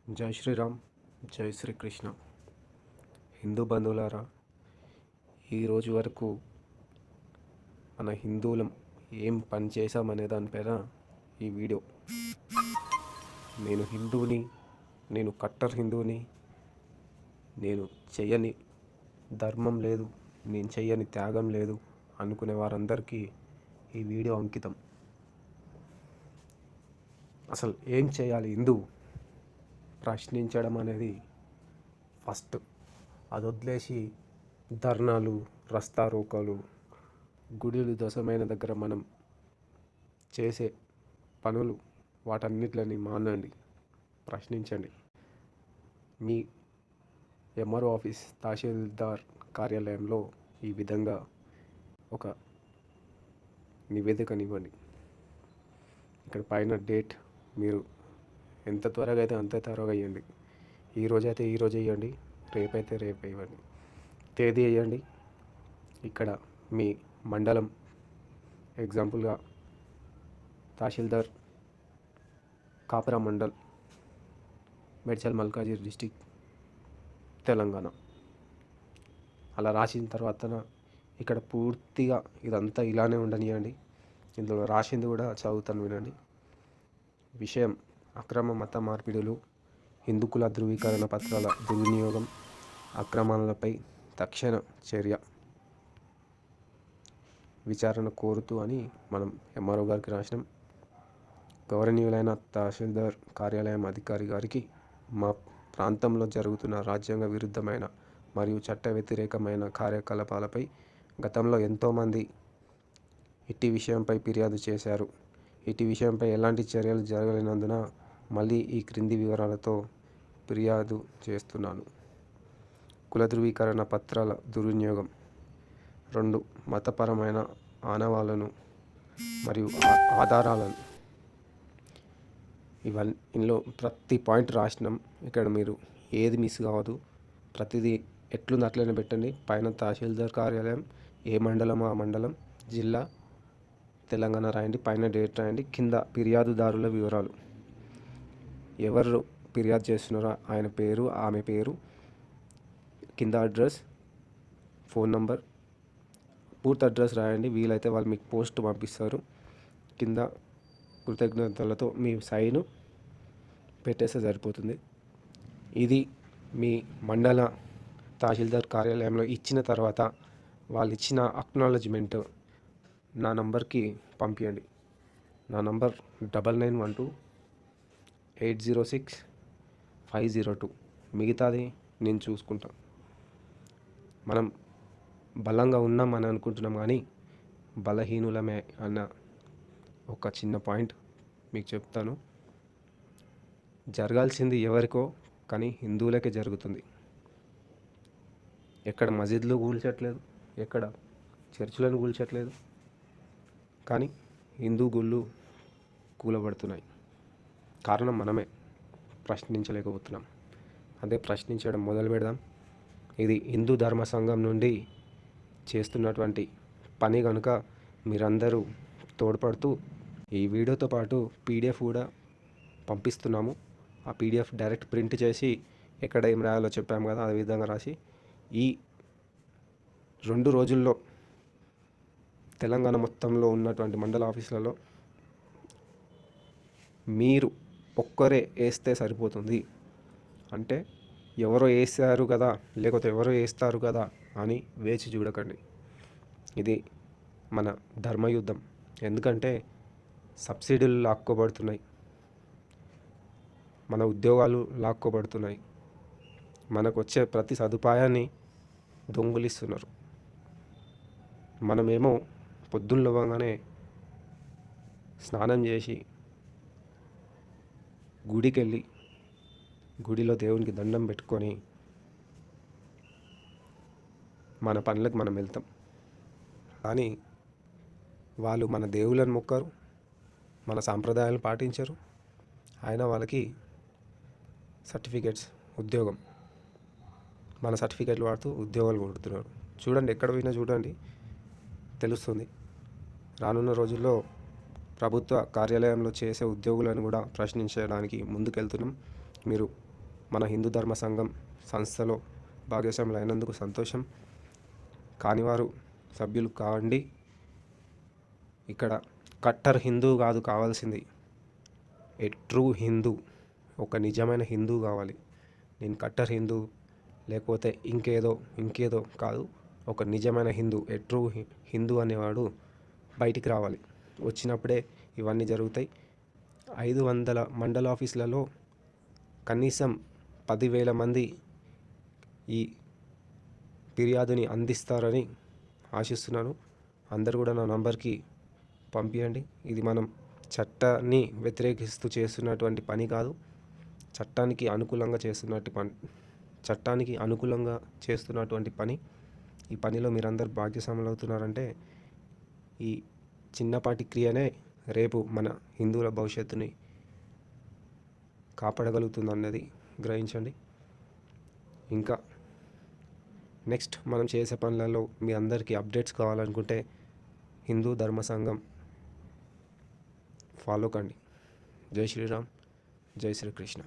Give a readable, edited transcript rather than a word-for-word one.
జై శ్రీరామ్, జై శ్రీకృష్ణ. హిందూ బంధువులారా, ఈరోజు వరకు మన హిందువులం ఏం పని చేశామనే దానిపైన ఈ వీడియో. నేను హిందువుని, నేను కట్టర్ హిందువుని, నేను చెయ్యని ధర్మం లేదు, నేను చెయ్యని త్యాగం లేదు అనుకునే వారందరికీ ఈ వీడియో అంకితం. అసలు ఏం చేయాలి హిందువు ప్రశ్నించడం అనేది ఫస్ట్. అది వదిలేసి ధర్నాలు, రస్తారోకోలు, గుడులు దశమైన దగ్గర మనం చేసే పనులు వాటన్నిటిని మానండి, ప్రశ్నించండి. మీ ఎంఆర్ఓ ఆఫీస్, తహసీల్దార్ కార్యాలయంలో ఈ విధంగా ఒక నివేదికనివ్వండి. ఇక్కడ పైన డేట్ మీరు ఎంత త్వరగా అయితే అంత త్వరగా ఇవ్వండి. ఈరోజైతే ఈరోజు ఇవ్వండి, రేపైతే రేపు ఇవ్వండి. తేదీ వేయండి. ఇక్కడ మీ మండలం, ఎగ్జాంపుల్గా తహసీల్దార్ కాపరా మండల్, మేడ్చల్ మల్కాజిగిరి డిస్టిక్, తెలంగాణ. అలా రాసిన తర్వాత ఇక్కడ పూర్తిగా ఇదంతా ఇలానే ఉండనియండి. ఇందులో రాసింది కూడా చదువుతాను, వినండి. విషయం: అక్రమ మత మార్పిడులు, హిందూ కుల ధృవీకరణ పత్రాల దుర్వినియోగం, అక్రమాలపై తక్షణ చర్య, విచారణ కోరుతూ అని మనం ఎంఆర్ఓ గారికి రాసినాం. గౌరవనీయులైన తహసీల్దార్ కార్యాలయం అధికారి గారికి, మా ప్రాంతంలో జరుగుతున్న రాజ్యాంగ విరుద్ధమైన మరియు చట్ట వ్యతిరేకమైన కార్యకలాపాలపై గతంలో ఎంతోమంది ఇట్టి విషయంపై ఫిర్యాదు చేశారు. ఇట్టి విషయంపై ఎలాంటి చర్యలు జరగలేనందున మళ్ళీ ఈ క్రింది వివరాలతో ఫిర్యాదు చేస్తున్నాను. కుల ధృవీకరణ పత్రాల దుర్వినియోగం. 2. మతపరమైన ఆనవాళ్లను మరియు ఆధారాలను. ఇందులో ప్రతి పాయింట్ రాసినాం. ఇక్కడ మీరు ఏది మిస్ కావద్దు. ప్రతిదీ ఎట్లుంది అట్లనే పెట్టండి. పైన తహసీల్దార్ కార్యాలయం, ఏ మండలం ఆ మండలం, జిల్లా తెలంగాణ రాయండి, పైన డేట్ రాయండి, కింద ఫిర్యాదుదారుల వివరాలు, ఎవరు ఫిర్యాదు చేస్తున్నారో ఆయన పేరు, ఆమె పేరు, కింద అడ్రస్, ఫోన్ నంబర్, పూర్తి అడ్రస్ రాయండి. వీలైతే వాళ్ళు మీకు పోస్ట్ పంపిస్తారు. కింద కృతజ్ఞతలతో మీ సైను పెట్టేస్తే సరిపోతుంది. ఇది మీ మండల తహసీల్దార్ కార్యాలయంలో ఇచ్చిన తర్వాత వాళ్ళు ఇచ్చిన అక్నాలజ్మెంట్ నా నంబర్కి పంపించండి. నా నంబర్ 9912-806-502. మిగతాది నేను చూసుకుంటాను. మనం బలంగా ఉన్నామని అనుకుంటున్నాం, కానీ బలహీనులమే అన్న ఒక చిన్న పాయింట్ మీకు చెప్తాను. జరగాల్సింది ఎవరికో, కానీ హిందువులకే జరుగుతుంది. ఎక్కడ మసీదులు కూల్చట్లేదు, ఎక్కడ చర్చిలను కూల్చట్లేదు, కానీ హిందూ గుళ్ళు కూలబడుతున్నాయి. కారణం మనమే ప్రశ్నించలేకపోతున్నాం. అదే ప్రశ్నించడం మొదలు పెడదాం. ఇది హిందూ ధర్మ సంఘం నుండి చేస్తున్నటువంటి పని కనుక మీరందరూ తోడ్పడుతూ, ఈ వీడియోతో పాటు పీడిఎఫ్ కూడా పంపిస్తున్నాము. ఆ పీడిఎఫ్ డైరెక్ట్ ప్రింట్ చేసి ఎక్కడ ఏం రాయాలో చెప్పాము కదా, అదే విధంగా రాసి ఈ 2 రోజుల్లో తెలంగాణ మొత్తంలో ఉన్నటువంటి మండల ఆఫీసులలో మీరు ఒక్కరే వేస్తే సరిపోతుంది. అంటే ఎవరో వేస్తారు కదా, లేకపోతే ఎవరో వేస్తారు కదా అని వేచి చూడకండి. ఇది మన ధర్మయుద్ధం. ఎందుకంటే సబ్సిడీలు లాక్కోబడుతున్నాయి, మన ఉద్యోగాలు లాక్కోబడుతున్నాయి, మనకు వచ్చే ప్రతి సదుపాయాన్ని దొంగిలిస్తున్నారు. మనమేమో పొద్దున్న లేవగానే స్నానం చేసి గుడికి వెళ్ళి గుడిలో దేవునికి దండం పెట్టుకొని మన పనులకు మనం వెళ్తాం. కానీ వాళ్ళు మన దేవుళ్ళని మొక్కరు, మన సాంప్రదాయాలను పాటించరు. అయినా వాళ్ళకి సర్టిఫికేట్స్, ఉద్యోగం, మన సర్టిఫికేట్లు వాడుతూ ఉద్యోగాలు కొడుతున్నారు. చూడండి, ఎక్కడ పోయినా చూడండి, తెలుస్తుంది. రానున్న రోజుల్లో ప్రభుత్వ కార్యాలయంలో చేసే ఉద్యోగులను కూడా ప్రశ్నించడానికి ముందుకెళ్తున్నాం. మీరు మన హిందూ ధర్మ సంఘం సంస్థలో భాగస్వాములు అయినందుకు సంతోషం. కానివారు సభ్యులు కావండి. ఇక్కడ కట్టర్ హిందూ కాదు కావాల్సింది, ఏ ట్రూ హిందూ, ఒక నిజమైన హిందూ కావాలి. నేను కట్టర్ హిందూ లేకపోతే ఇంకేదో కాదు, ఒక నిజమైన హిందూ, ఏ ట్రూ హిందూ అనేవాడు బయటికి రావాలి. వచ్చినప్పుడే ఇవన్నీ జరుగుతాయి. 500 మండల ఆఫీసులలో కనీసం 10,000 మంది ఈ ఫిర్యాదుని అందిస్తారని ఆశిస్తున్నాను. అందరు కూడా నా నంబర్కి పంపించండి. ఇది మనం చట్టాన్ని వ్యతిరేకిస్తూ చేస్తున్నటువంటి పని కాదు, చట్టానికి అనుకూలంగా చేస్తున్నటువంటి పని. ఈ పనిలో మీరందరూ భాగస్వాములు అవుతున్నారంటే ఈ చిన్నపాటి క్రియనే రేపు మన హిందువుల భవిష్యత్తుని కాపాడగలుగుతుందన్నది గ్రహించండి. ఇంకా నెక్స్ట్ మనం చేసే పనులలో మీ అందరికీ అప్డేట్స్ కావాలనుకుంటే హిందూ ధర్మ సంఘం ఫాలో కండి. జై శ్రీరామ్, జై శ్రీకృష్ణ.